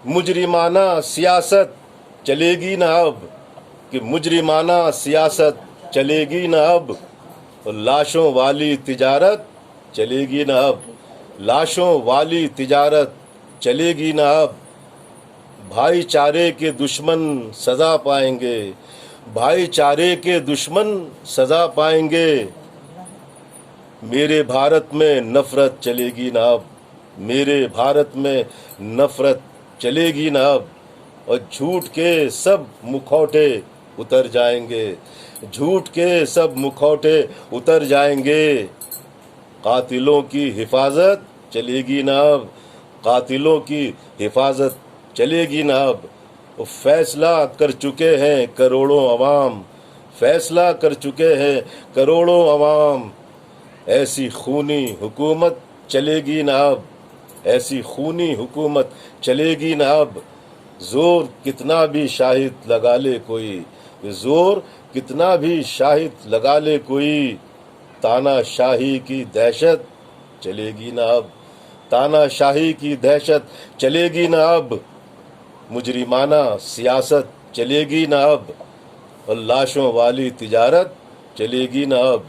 मुजरिमाना सियासत चलेगी ना अब, कि मुजरिमाना सियासत चलेगी ना अब, लाशों वाली तिजारत चलेगी ना अब, लाशों वाली तिजारत चलेगी ना अब। भाईचारे के दुश्मन सजा पाएंगे, भाईचारे के दुश्मन सजा पाएंगे। मेरे भारत में नफरत चलेगी ना अब, मेरे भारत में नफरत चलेगी ना अब, और झूठ के सब मुखौटे उतर जाएंगे, झूठ के सब मुखौटे उतर जाएंगे। कातिलों की हिफाजत चलेगी ना अब, कातिलों की हिफाजत चलेगी ना अब। वो फैसला कर चुके हैं करोड़ों अवाम, फैसला कर चुके हैं करोड़ों अवाम। ऐसी खूनी हुकूमत चलेगी ना अब, ऐसी खूनी हुकूमत चलेगी ना अब। जोर कितना भी शाहिद लगा ले कोई, जोर कितना भी शाहिद लगा ले कोई, तानाशाही की दहशत चलेगी ना अब, तानाशाही की दहशत चलेगी ना अब। मुजरिमाना सियासत चलेगी ना अब, और लाशों वाली तिजारत चलेगी ना अब।